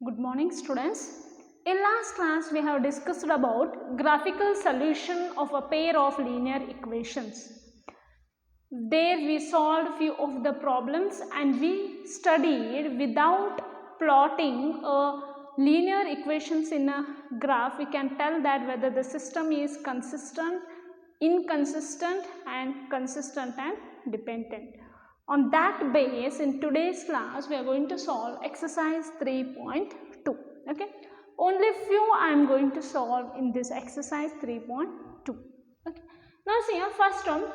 Good morning students. In last class we have discussed about graphical solution of a pair of linear equations. There we solved few of the problems and we studied without plotting linear equations in a graph. We can tell that whether the system is consistent, inconsistent and consistent and dependent. On that base, in today's class, we are going to solve exercise 3.2. Okay. Only few I am going to solve in this exercise 3.2. Okay. Now see here, first one,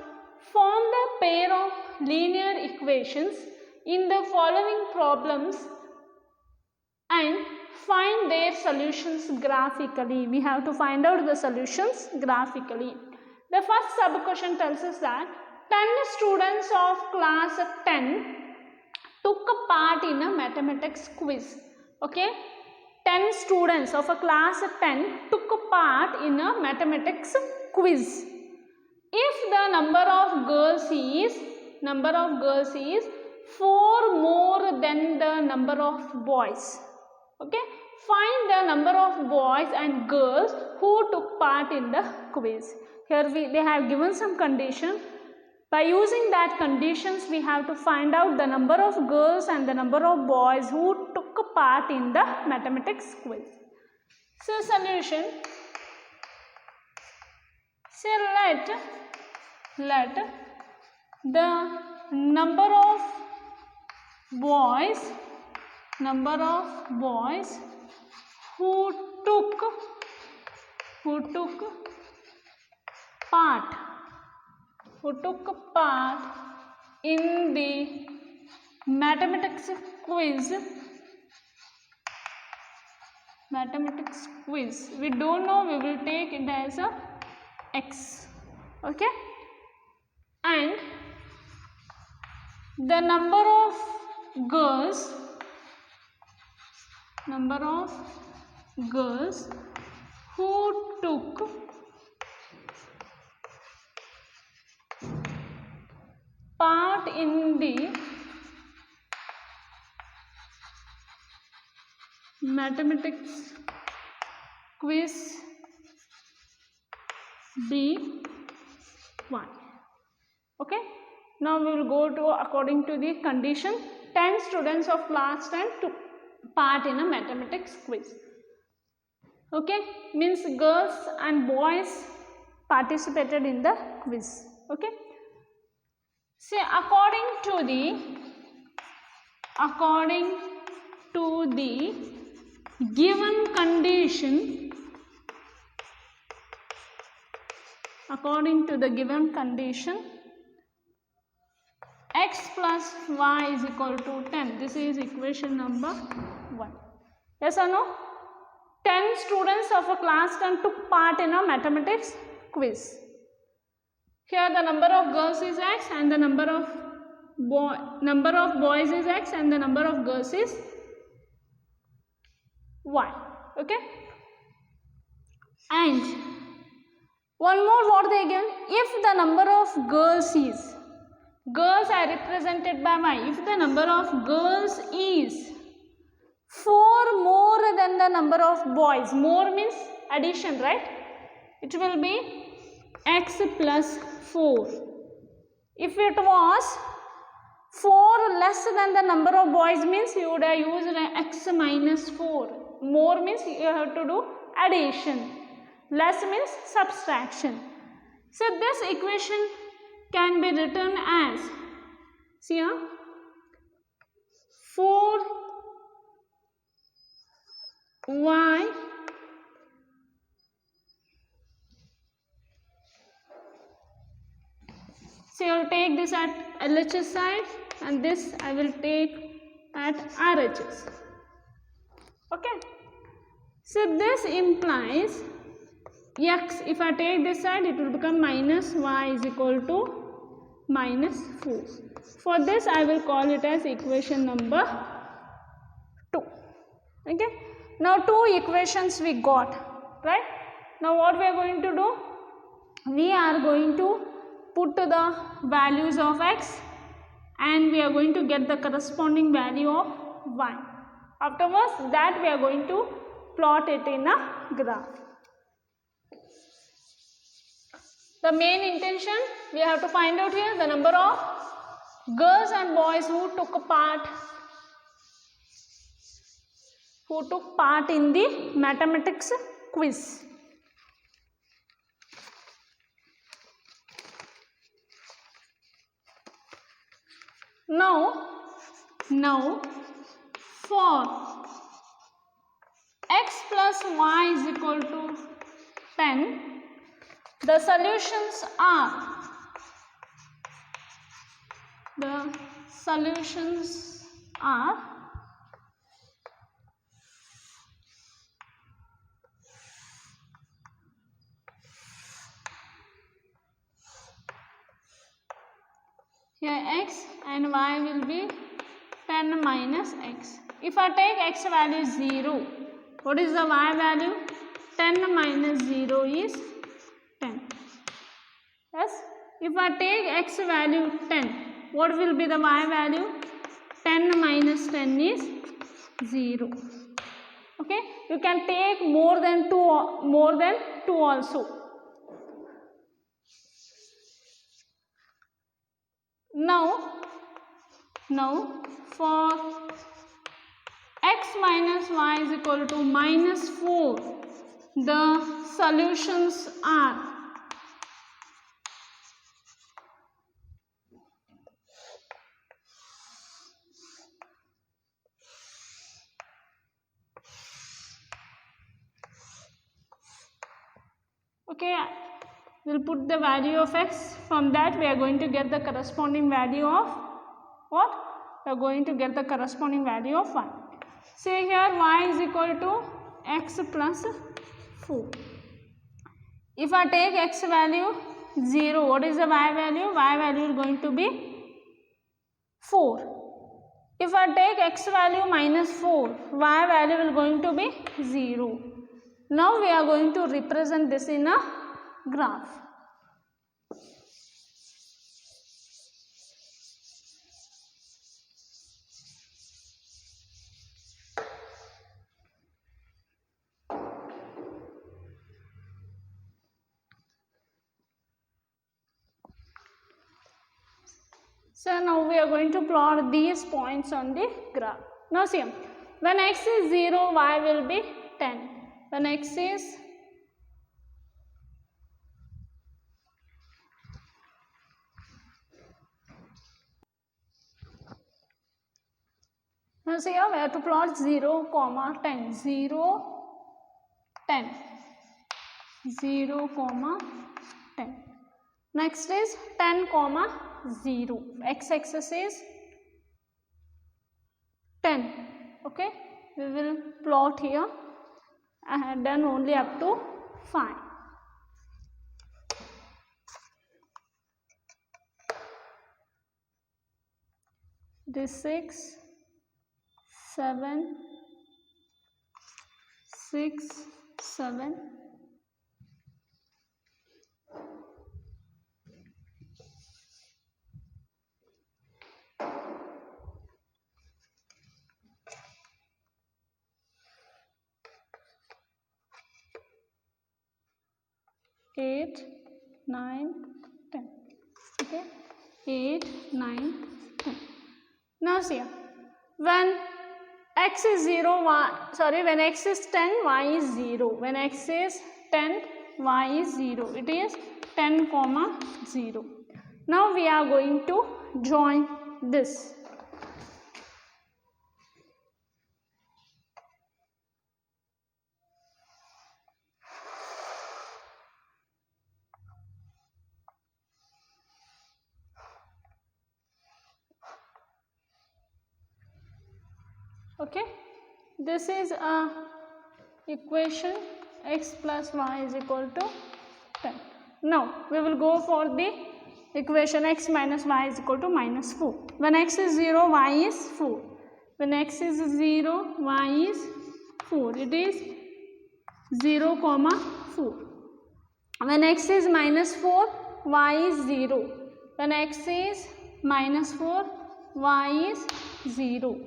form the pair of linear equations in the following problems and find their solutions graphically. We have to find out the solutions graphically. The first sub question tells us that 10 students of class 10 took a part in a mathematics quiz. Okay, 10 students of a class 10 took a part in a mathematics quiz. If the number of girls is 4 more than the number of boys. Okay, find the number of boys and girls who took part in the quiz. Here they have given some condition. By using that conditions, we have to find out the number of girls and the number of boys who took a part in the mathematics quiz. So solution. So let the number of boys who took part in the mathematics quiz. We don't know, we will take it as a x. Okay, and the number of girls who took part in the mathematics quiz be 1. Okay, now we will go to according to the condition. 10 students of class 10 took part in a mathematics quiz. Okay, means girls and boys participated in the quiz. Okay, say according to the given condition, x plus y is equal to 10. This is equation number 1. Yes or no? 10 students of a class 10 took part in a mathematics quiz. Here the number of girls is x and the number of boys is x and the number of girls is y. Okay, and one more what they given, if the number of girls are represented by y, if the number of girls is 4 more than the number of boys, more means addition, right? It will be x plus 4. If it was 4 less than the number of boys means you would have used x minus 4. More means you have to do addition. Less means subtraction. So this equation can be written as, see here, 4y so I will take this at LHS side and this I will take at RHS. Okay, so this implies x, if I take this side it will become minus y is equal to minus 4. For this I will call it as equation number 2. Okay, now 2 equations we got, right? Now what we are going to do? We are going to put the values of x and we are going to get the corresponding value of y. Afterwards, that we are going to plot it in a graph. The main intention, we have to find out here the number of girls and boys who took part in the mathematics quiz. Now for x plus y is equal to 10, the solutions are here x and y will be 10 minus x. If I take x value 0, what is the y value? 10 minus 0 is 10. Yes. If I take x value 10, what will be the y value? 10 minus 10 is 0. Okay. You can take more than 2 also. Now for x minus y is equal to minus 4, the solutions are okay. We'll put the value of x. From that we are going to get the corresponding value of what? We are going to get the corresponding value of y. Say here y is equal to x plus 4. If I take x value 0, what is the y value? Y value is going to be 4. If I take x value minus 4, y value is going to be 0. Now we are going to represent this in a graph. So now we are going to plot these points on the graph. Now see, when x is 0, y will be 10. When x is now see here we have to plot 0, 10, 0, 10, 0, 10. Next is 10, 0. X-axis is 10. Okay, we will plot here. I had done only up to 5. This 6, 7, 6, 7. 8, 9, 10. Okay, 8, 9, 10. Now see, when x is 0, when x is 10, y is 0. When x is 10, y is 0. It is 10, 0. Now we are going to join this. Okay, this is a equation x plus y is equal to 10. Now we will go for the equation x minus y is equal to minus 4. When x is 0, y is 4. When x is 0, y is 4. It is 0, 4. When x is minus 4, y is 0. When x is minus 4, y is 0.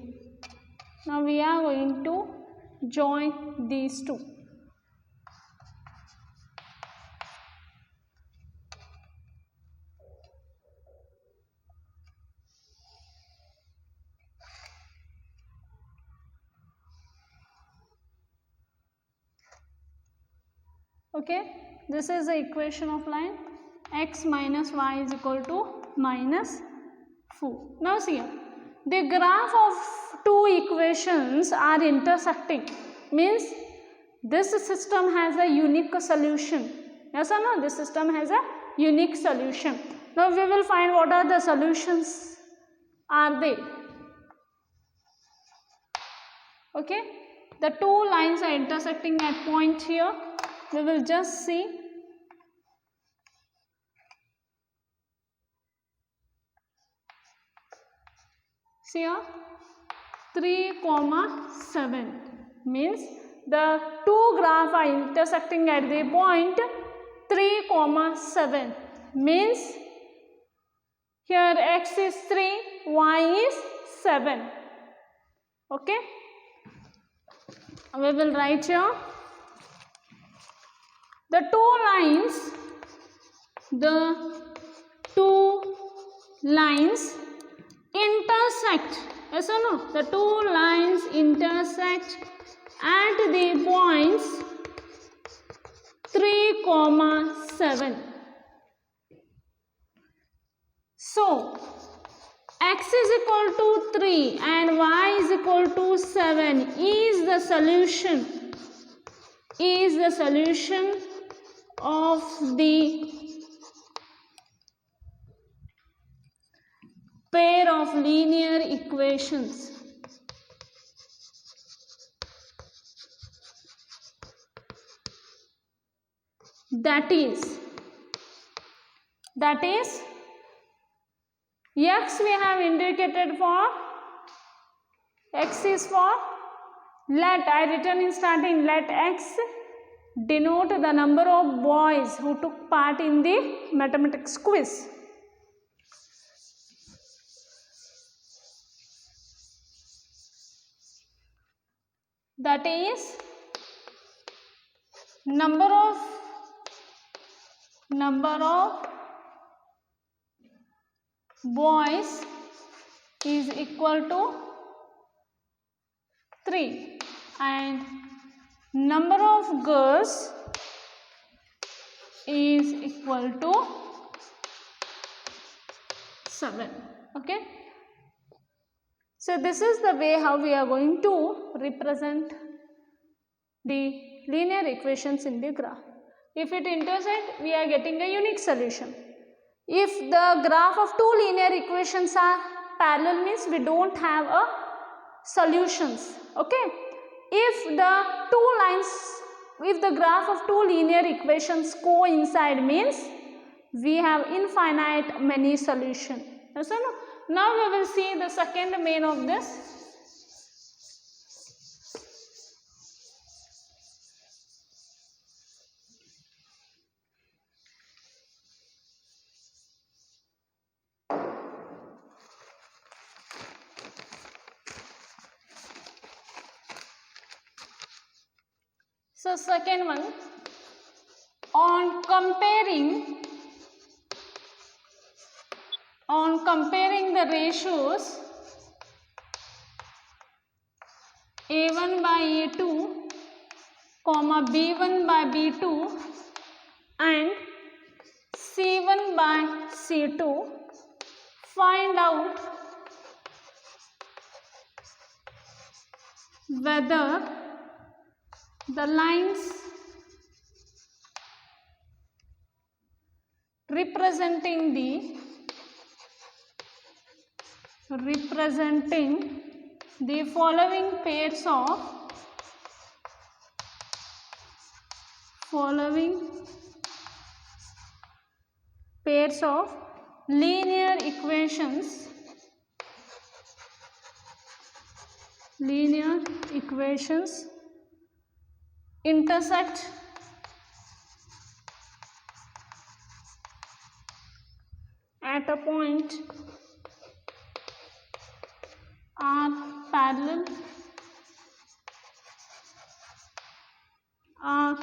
Now we are going to join these two. Okay, this is the equation of line x minus y is equal to minus 4. Now see here, the graph of two equations are intersecting, means this system has a unique solution. Yes or no? This system has a unique solution. Now we will find what are the solutions are they. Okay, the two lines are intersecting at point here. We will just see. See here, 3,7 means the two graphs are intersecting at the point 3,7 means here x is 3, y is 7. Okay, we will write here the two lines intersect. Yes or no? The two lines intersect at the points 3,7. So x is equal to 3 and y is equal to 7 is the solution of the pair of linear equations. That is x we have indicated for, x is for, let I written in starting, let x denote the number of boys who took part in the mathematics quiz. That is number of boys is equal to 3 and number of girls is equal to 7. Okay, so this is the way how we are going to represent the linear equations in the graph. If it intersect, we are getting a unique solution. If the graph of two linear equations are parallel, means we don't have a solutions. Okay, if the graph of two linear equations coincide, means we have infinite many solutions. Yes or no? Now we will see the second main of this. So second one, on comparing the ratios A1 by A2, B1 by B2 and C1 by C2, find out whether the lines representing the following pairs of linear equations intersect at a point, are parallel are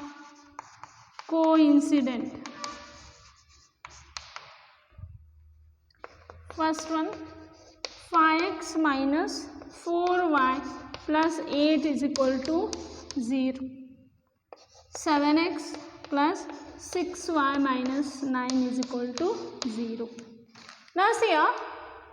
coincident. First one, 5x minus 4y plus 8 is equal to 0. 7x plus 6y minus 9 is equal to 0. Now see here,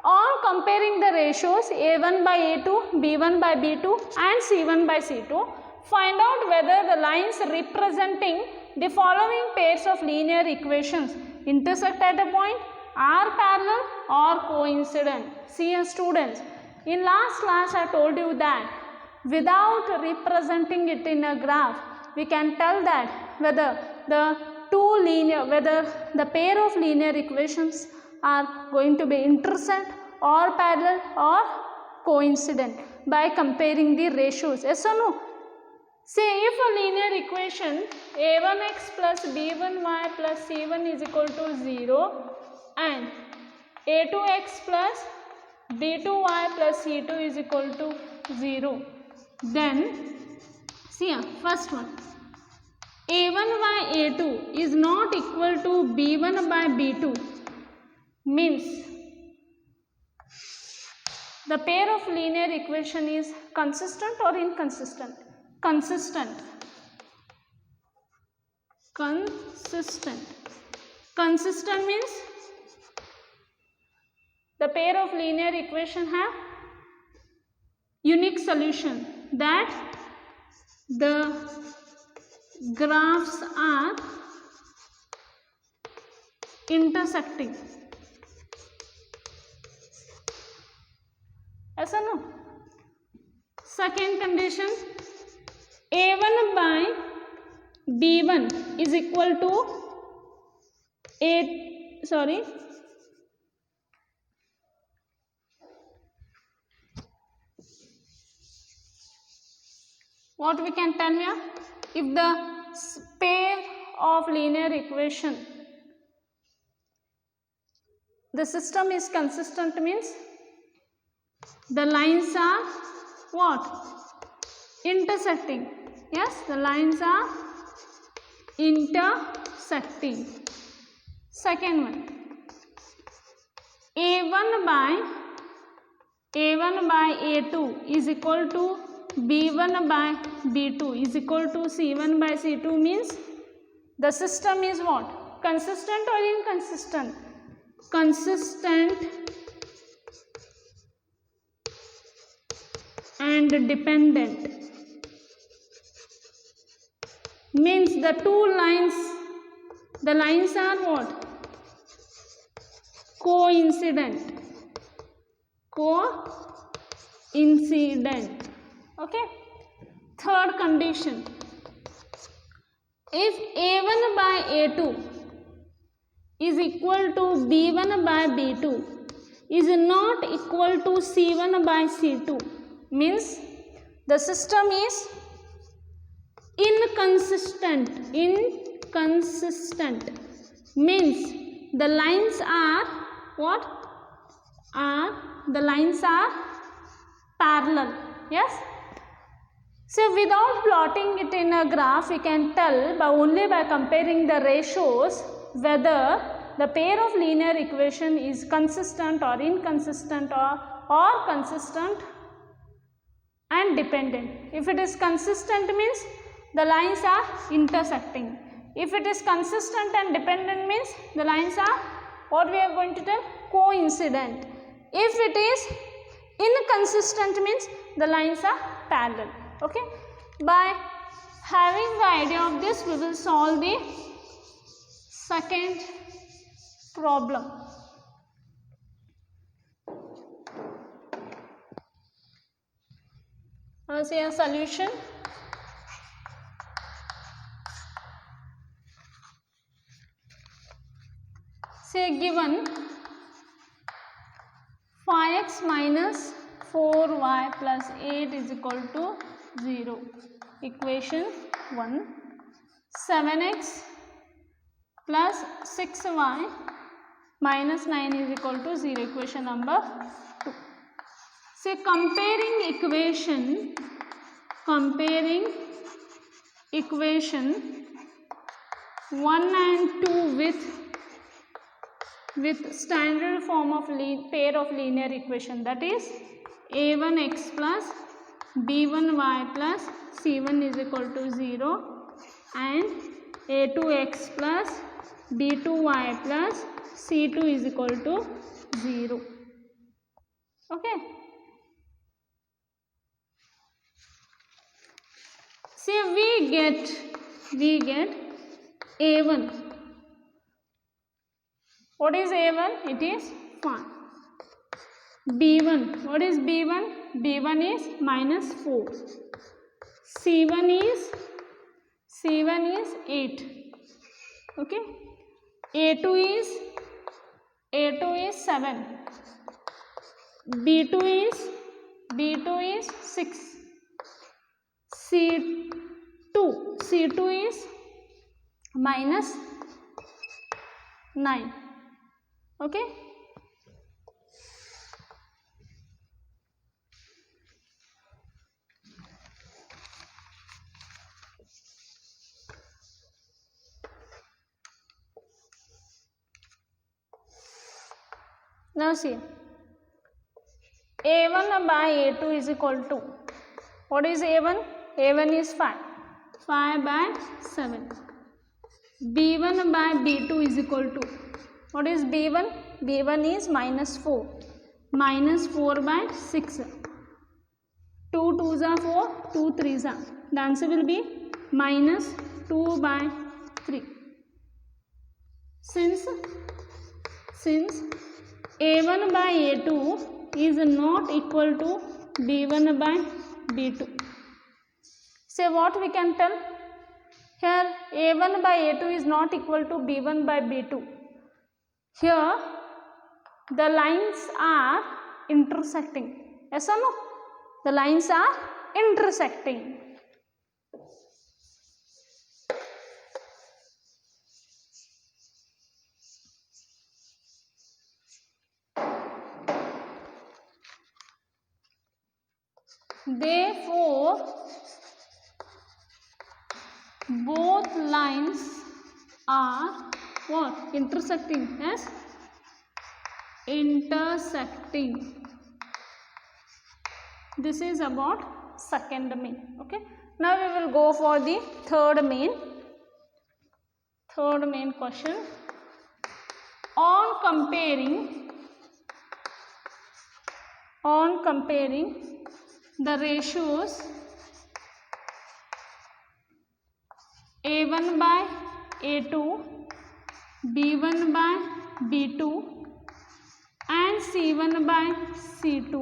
on comparing the ratios a1 by a2, b1 by b2 and c1 by c2, find out whether the lines representing the following pairs of linear equations intersect at a point, are parallel or coincident. See here students, in last class I told you that without representing it in a graph, we can tell that whether the pair of linear equations are going to be intersect or parallel or coincident by comparing the ratios. Yes or no? Say if a linear equation a1x plus b1y plus c1 is equal to 0 and a2x plus b2y plus c2 is equal to 0, then see here, first one, a1 by a2 is not equal to b1 by b2, means the pair of linear equation is consistent or inconsistent? Consistent. Consistent. Consistent means the pair of linear equation have unique solution, that the graphs are intersecting. Yes or no? Second condition, a1 by b1 is equal to what we can tell here, if the pair of linear equation, the system is consistent, means the lines are what? Intersecting. Yes, the lines are intersecting. Second one, a1 by a2 is equal to b1 by b2 is equal to c1 by c2, means the system is what? Consistent or inconsistent? Consistent and dependent, means the lines are what? Coincident. Okay. Third condition, if a1 by a2 is equal to b1 by b2 is not equal to c1 by c2, means the system is inconsistent, means the lines are what? The lines are parallel. Yes. So without plotting it in a graph, we can tell only by comparing the ratios whether the pair of linear equation is consistent or inconsistent or consistent and dependent. If it is consistent, means the lines are intersecting. If it is consistent and dependent, means the lines are what we are going to tell? Coincident. If it is inconsistent, means the lines are parallel. Okay. By having the idea of this, we will solve the second problem. Now see a solution. Say given 5x minus 4y plus 8 is equal to 0. Equation 1. 7x plus 6y minus 9 is equal to 0. Equation number 2. Say comparing equation 1 and 2 with standard form of pair of linear equation, that is a1x plus b1y plus c1 is equal to 0 and a2x plus b2y plus c2 is equal to 0. Okay. See, we get a1. What is a1? It is 1. b1. What is b1? b1 is minus 4. c1 is 8. Okay. a2 is 7. b2 is 6. c2 is minus 9. Okay. Now see, a1 by a2 is equal to, what is a1? a1 is 5. 5 by 7. b1 by b2 is equal to, what is b1? b1 is minus 4. Minus 4 by 6. 2 2s are 4, 2 3s are. The answer will be minus 2 by 3. Since a1 by a2 is not equal to b1 by b2. So what we can tell? Here a1 by a2 is not equal to b1 by b2. Here the lines are intersecting. Yes or no? The lines are intersecting. Therefore, both lines are what? Intersecting. Yes? Intersecting. This is about second main. Okay. Now we will go for the third main. Third main question. On comparing the ratios a1 by a2, b1 by b2 and c1 by c2,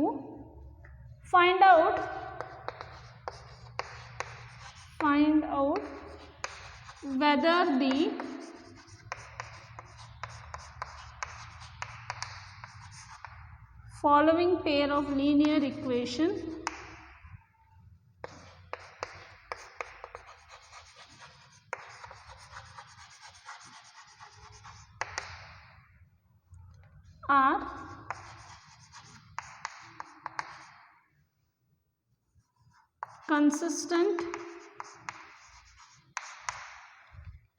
find out whether the following pair of linear equation are consistent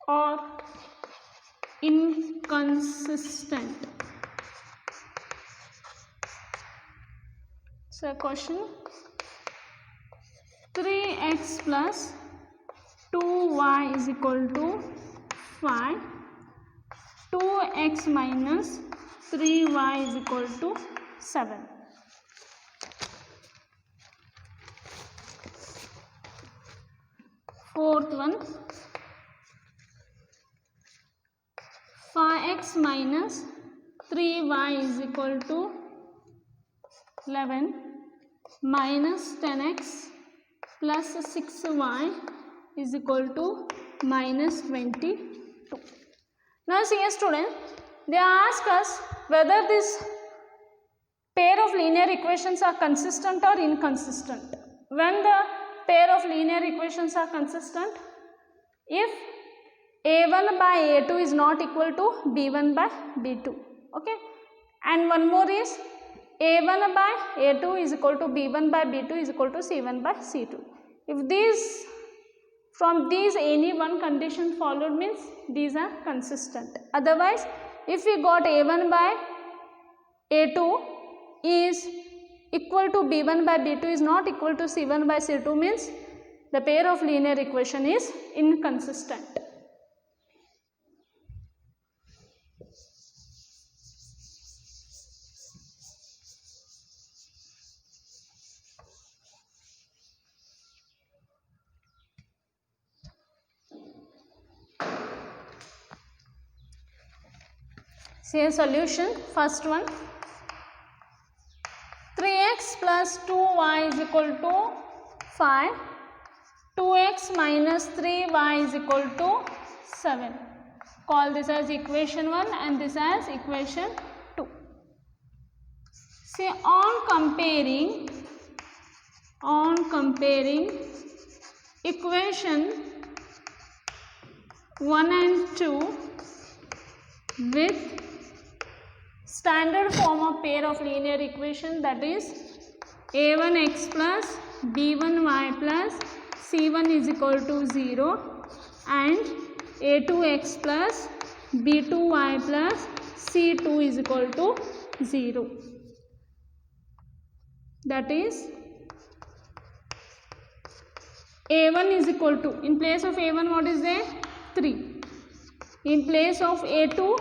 or inconsistent. So question, 3x plus 2y is equal to 5. 2x minus 3y is equal to 7. Fourth one, 5x minus 3y is equal to 11 minus 10x plus 6y is equal to minus 22. Now see a student, they ask us whether this pair of linear equations are consistent or inconsistent. When the pair of linear equations are consistent, if a1 by a2 is not equal to b1 by b2. Okay, and one more is a1 by a2 is equal to b1 by b2 is equal to c1 by c2. If these From these any one condition followed means these are consistent. Otherwise, if we got A1 by A2 is equal to B1 by B2 is not equal to C1 by C2 means the pair of linear equation is inconsistent. See a solution. First one, 3x plus 2y is equal to 5, 2x minus 3y is equal to 7. Call this as equation 1 and this as equation 2. See, on comparing equation 1 and 2 with standard form of pair of linear equation, that is a1x plus b1y plus c1 is equal to 0 and a2x plus b2y plus c2 is equal to 0. That is a1 is equal to, in place of a1 what is there? 3. In place of a2,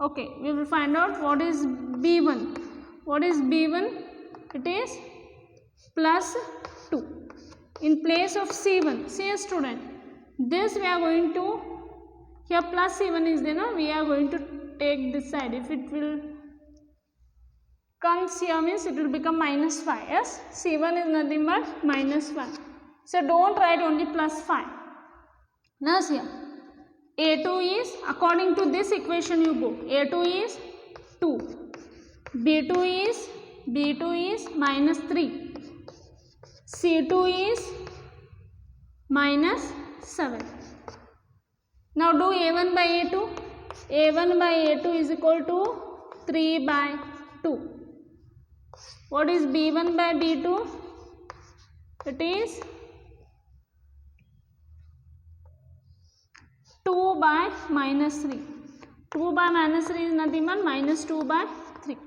okay, we will find out what is b1. What is b1? It is plus 2. In place of c1, see a student, this we are going to, here plus c1 is there, no? We are going to take this side. If it will comes here means it will become minus 5. Yes, c1 is nothing but minus 5. So don't write only plus 5. Now see here, a2 is, according to this equation you go, a2 is 2, b2 is minus 3, c2 is minus 7. Now do a1 by a2. a1 by a2 is equal to 3 by 2. What is b1 by b2? It is 2 by minus 3. 2 by minus 3 is nothing but minus 2 by 3.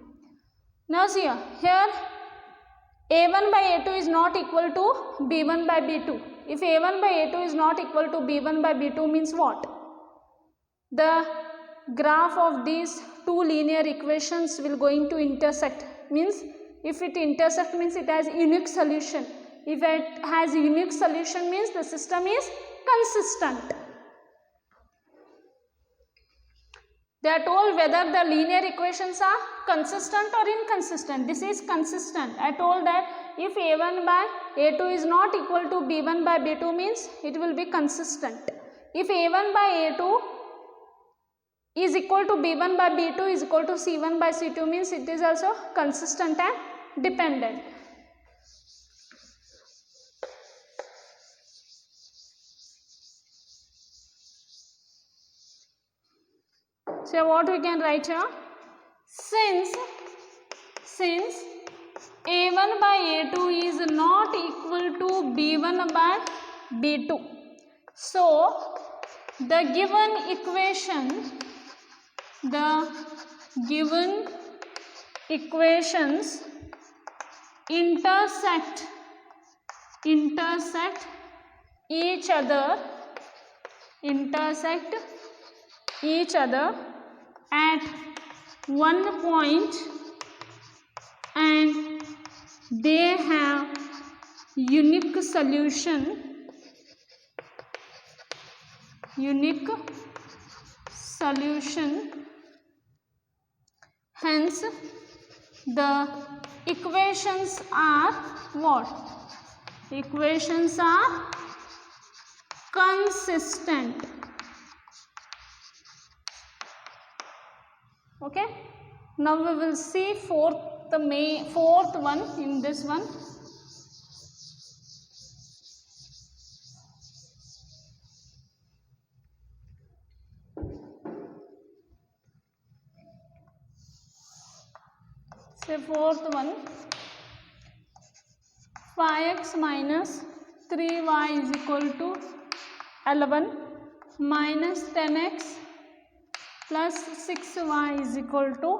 Now see here a1 by a2 is not equal to b1 by b2. If a1 by a2 is not equal to b1 by b2 means what? The graph of these two linear equations will going to intersect. Means if it intersect means it has unique solution. If it has unique solution means the system is consistent. They are told whether the linear equations are consistent or inconsistent. This is consistent. I told that if a1 by a2 is not equal to b1 by b2 means it will be consistent. If a1 by a2 is equal to b1 by b2 is equal to c1 by c2 means it is also consistent and dependent. So what we can write here? Since a1 by a2 is not equal to b1 by b2, so the given equations intersect each other at one point and they have unique solution. Hence the equations are what? Equations are consistent. Okay, now we will see fourth one in this one. Say fourth one, 5x minus 3y is equal to 11 minus 10x plus 6y is equal to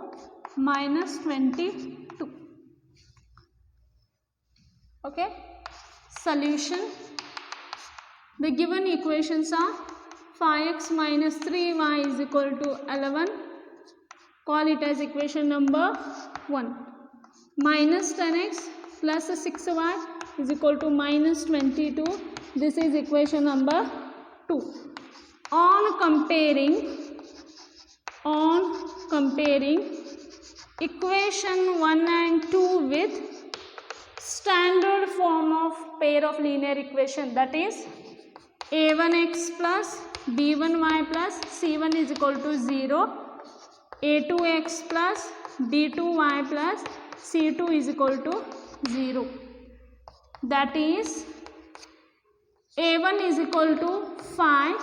minus 22. Okay, solution. The given equations are 5x minus 3y is equal to 11, call it as equation number 1, minus 10x plus 6y is equal to minus 22, this is equation number 2. On comparing equation 1 and 2 with standard form of pair of linear equation, that is a1x plus b1y plus c1 is equal to 0, a2x plus b2y plus c2 is equal to 0. That is a1 is equal to 5,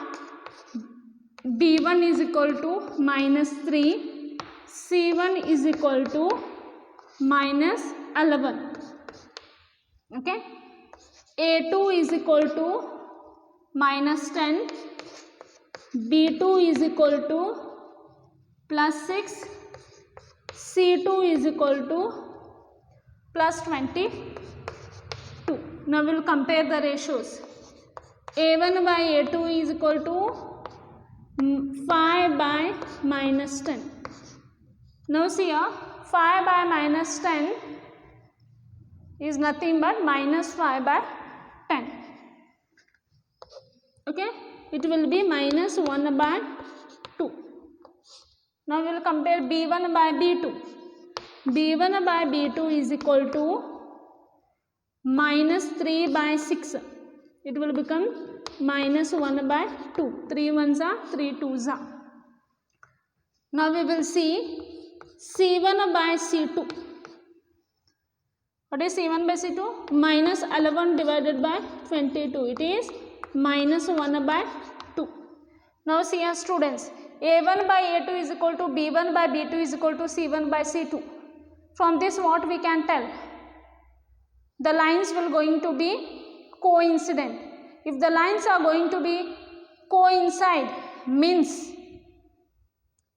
b1 is equal to minus 3, c1 is equal to minus 11. Okay, a2 is equal to minus 10, b2 is equal to plus 6, c2 is equal to plus 22. Now we will compare the ratios. a1 by a2 is equal to 5 by minus 10. Now see here, 5 by minus 10 is nothing but minus 5 by 10. Okay, it will be minus 1 by 2. Now we will compare b1 by b2. b1 by b2 is equal to minus 3 by 6. It will become minus 1 by 2. 3 ones are 3 twos are. Now we will see c1 by c2. What is c1 by c2? Minus 11 divided by 22. It is minus 1 by 2. Now see here students, a1 by a2 is equal to b1 by b2 is equal to c1 by c2. From this what we can tell? The lines will going to be coincident. If the lines are going to be coincide, means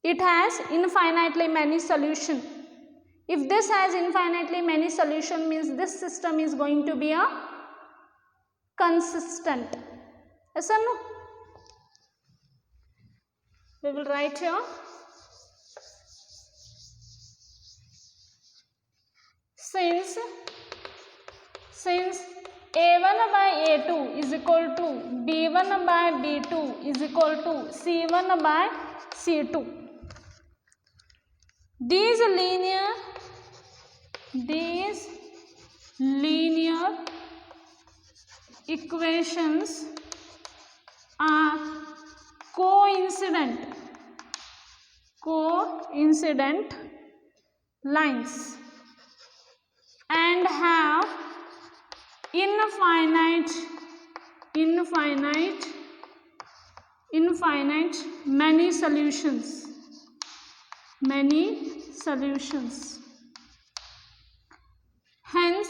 it has infinitely many solutions. If this has infinitely many solutions, means this system is going to be a consistent. Yes or no? We will write here. Since a1 by a2 is equal to b1 by b2 is equal to c1 by c2. These linear equations are coincident lines and have infinite many solutions. Hence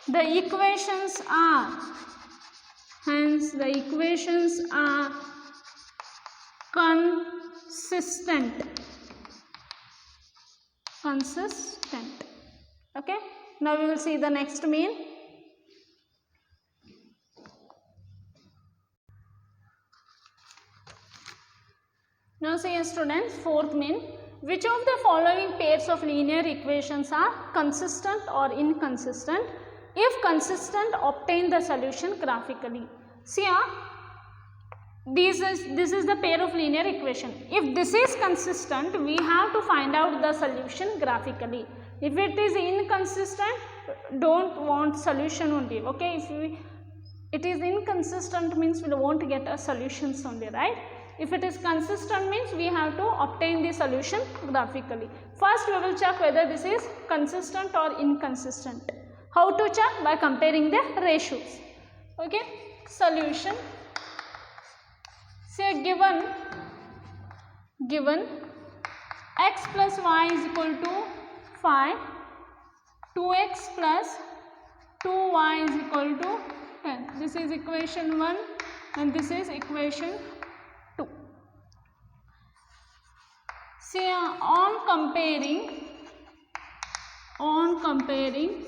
the equations are consistent. Okay, now we will see the next mean. Now see students, fourth mean. Which of the following pairs of linear equations are consistent or inconsistent? If consistent, obtain the solution graphically. See here, this is the pair of linear equation. If this is consistent, we have to find out the solution graphically. If it is inconsistent, don't want solution only. Okay, if it is inconsistent means we won't get a solutions only, right? If it is consistent means we have to obtain the solution graphically. First we will check whether this is consistent or inconsistent. How to check? By comparing the ratios. Okay, solution. Say given x plus y is equal to 5, 2x plus 2y is equal to 10. This is equation 1 and this is equation 2. See, on comparing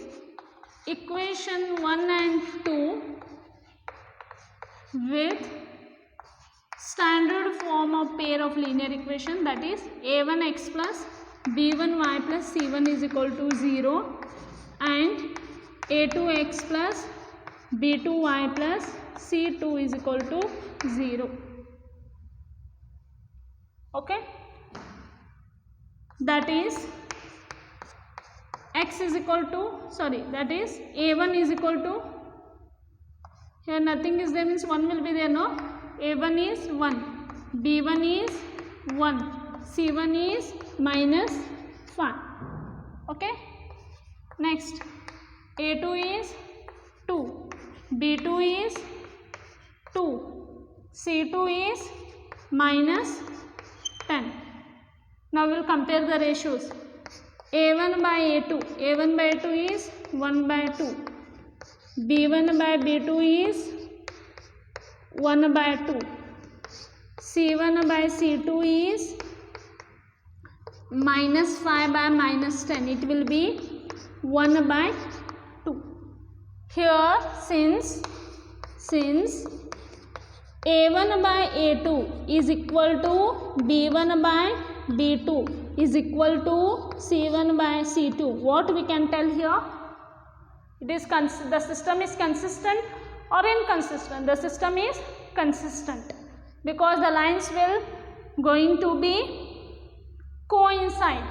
equation 1 and 2 with standard form of pair of linear equation, that is a1x plus b1y plus c1 is equal to 0 and a2x plus b2y plus c2 is equal to 0. Okay, that is x is equal to, that is a1 is equal to, here nothing is there means 1 will be there, no? a1 is 1, b1 is 1, c1 is minus 5. Okay, next a2 is 2, b2 is 2, c2 is minus 10. Now we will compare the ratios. a1 by a2 is 1 by 2, b1 by b2 is 1 by 2, c1 by c2 is minus 5 by minus 10, it will be 1 by 2. Here since a1 by a2 is equal to b1 by b2 is equal to c1 by c2, what we can tell here? It is the system is consistent or inconsistent? The system is consistent because the lines will going to be coincide.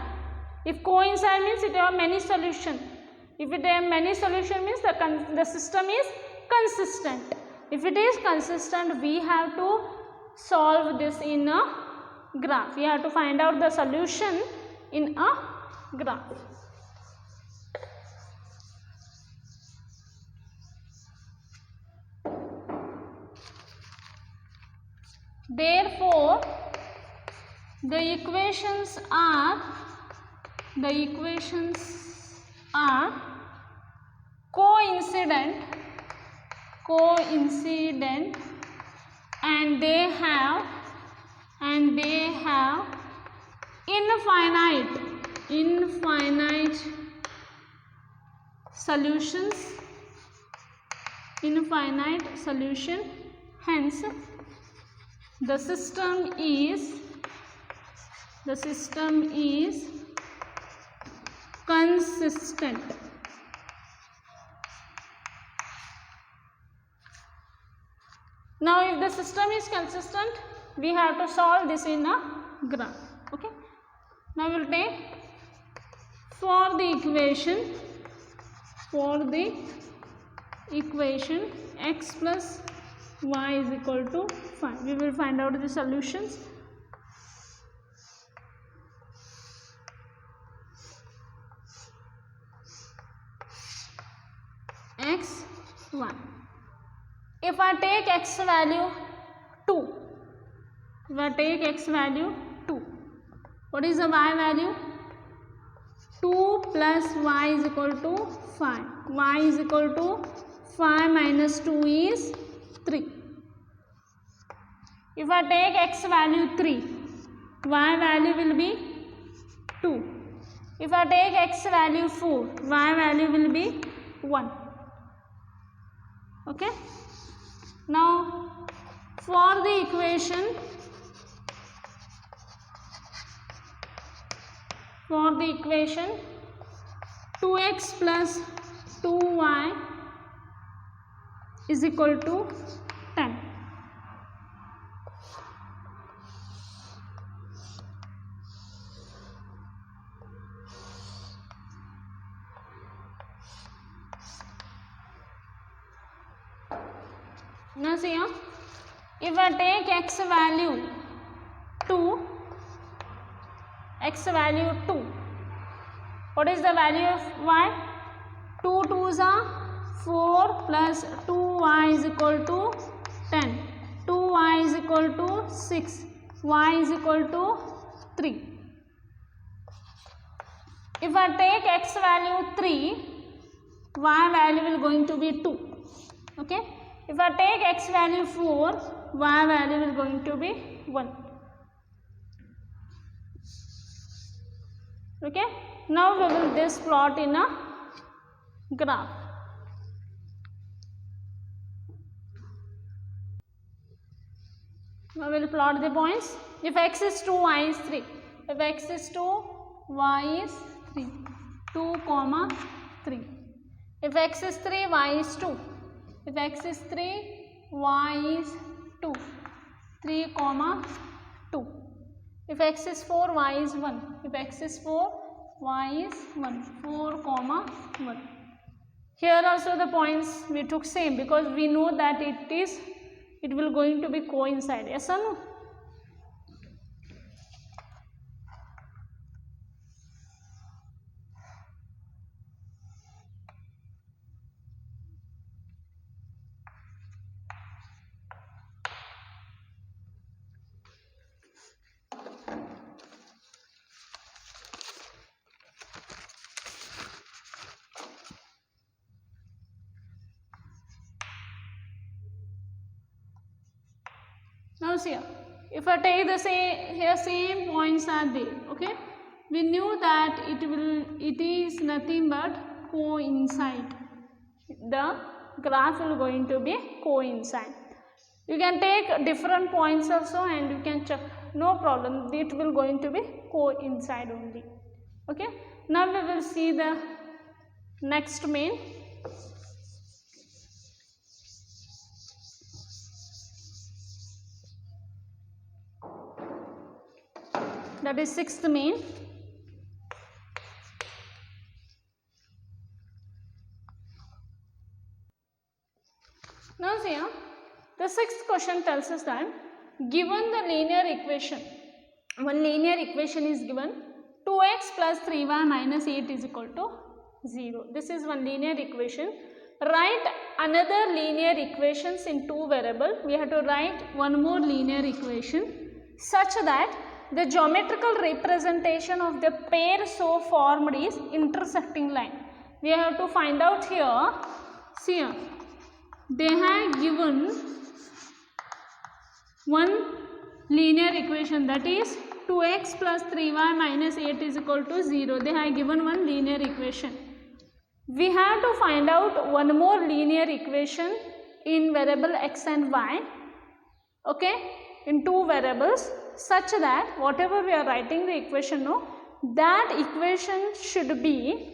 If coincide means it have many solution. If it have many solution means the system is consistent. If it is consistent, we have to solve this in a graph. We have to find out the solution in a graph. Therefore, the equations are coincident and they have infinite solution, hence the system is consistent. Now if the system is consistent, we have to solve this in a graph. Okay, now we will take for the equation x plus y is equal to 5. We will find out the solutions. X 1. If I take x value 2, what is the y value? 2 plus y is equal to 5. Y is equal to 5 minus 2 is 3. If I take x value 3, y value will be 2. If I take x value 4, y value will be 1. Okay. Now for the equation 2x plus 2y is equal to 10. Now see here, if I take x value 2, what is the value of y? 2 2s are 4 plus 2y is equal to 10. 2y is equal to 6. Y is equal to 3. if I take x value 3, y value will going to be 2. Okay, if I take x value 4, y value will going to be 1. Okay, now we will this plot in a graph. Now we will plot the points. If x is 2, y is 3. If x is 2, y is 3. 2, 3. If x is 3, y is 2. If x is 3, y is 2. 3, 2. If x is 4, y is 1. If x is 4, y is 1. 4, 1. Here also the points we took same, because we know that it will going to be coincide. Yes or no? Now see here, if I take the same points are there. Okay, we knew that it is nothing but coincide. The graph will going to be coincide. You can take different points also and you can check, no problem, it will going to be coincide only. Okay, now we will see the next main. That is sixth main. Now see here, the sixth question tells us that given the linear equation, one linear equation is given, 2x plus 3y minus 8 is equal to 0. This is one linear equation. Write another linear equations in two variable. We have to write one more linear equation such that the geometrical representation of the pair so formed is intersecting line. We have to find out here. See here, they have given one linear equation, that is 2x plus 3y minus 8 is equal to 0. They have given one linear equation. We have to find out one more linear equation in variable x and y. Okay, in two variables, such that whatever we are writing the equation, no, that equation should be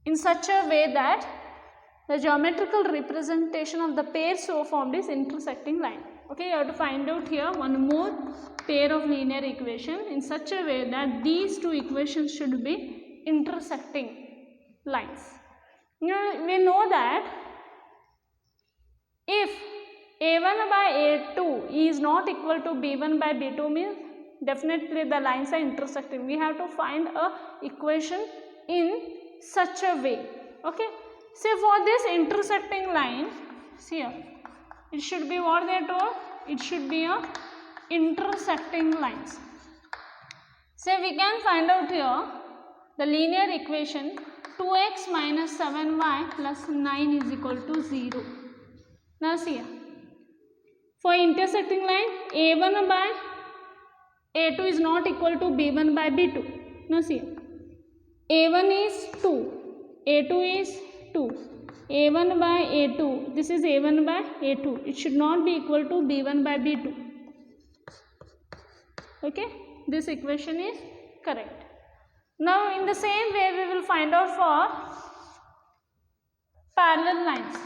in such a way that the geometrical representation of the pair so formed is intersecting line. Okay, you have to find out here one more pair of linear equation in such a way that these two equations should be intersecting lines. We know that if a1 by a2 is not equal to b1 by b2 means definitely the lines are intersecting. We have to find a equation in such a way. Okay, so for this intersecting line, see here, it should be what they told, it should be a intersecting lines. So we can find out here the linear equation 2x minus 7y plus 9 is equal to 0. Now see here, for intersecting line a1 by a2 is not equal to b1 by b2. Now see here, a1 is 2, a2 is 2, a1 by a2, this is a1 by a2, it should not be equal to b1 by b2. Okay, this equation is correct. Now in the same way we will find out for parallel lines.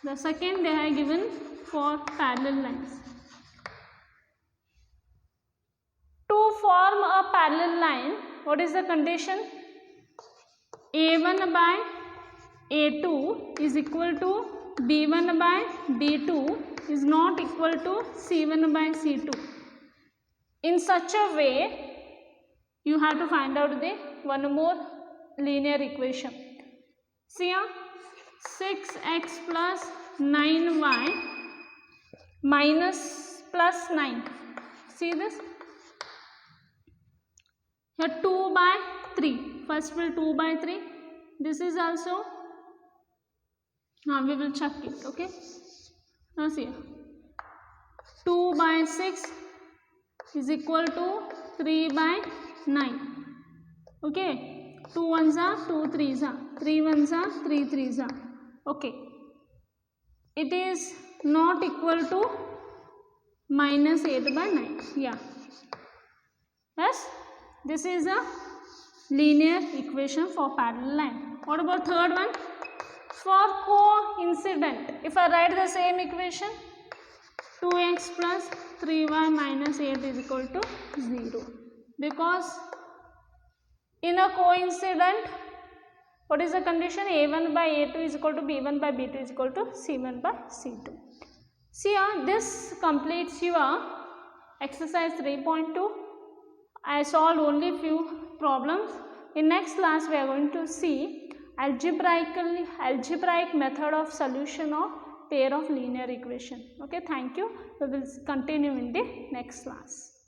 The second they have given for parallel lines. To form a parallel line, what is the condition? a1 by a2 is equal to b1 by b2 is not equal to c1 by c2. In such a way, you have to find out the one more linear equation. See here, 6x plus 9y minus plus 9. See this? Here 2 by 3. First will 2 by 3. This is also, now we will check it, okay. Now see, 2 by 6 is equal to 3 by 9. Okay, 2 ones are 2 threes are, 3 ones are 3 threes are. Okay, it is not equal to minus 8 by 9. Yeah, yes, this is a linear equation for parallel line. What about third one? For coincident, if I write the same equation, 2x plus 3y minus 8 is equal to 0. Because in a coincident, what is the condition? A1 by A2 is equal to B1 by B2 is equal to C1 by C2. See, this completes your exercise 3.2. I solved only few problems. In next class, we are going to see algebraic method of solution of pair of linear equation. Okay, thank you. We will continue in the next class.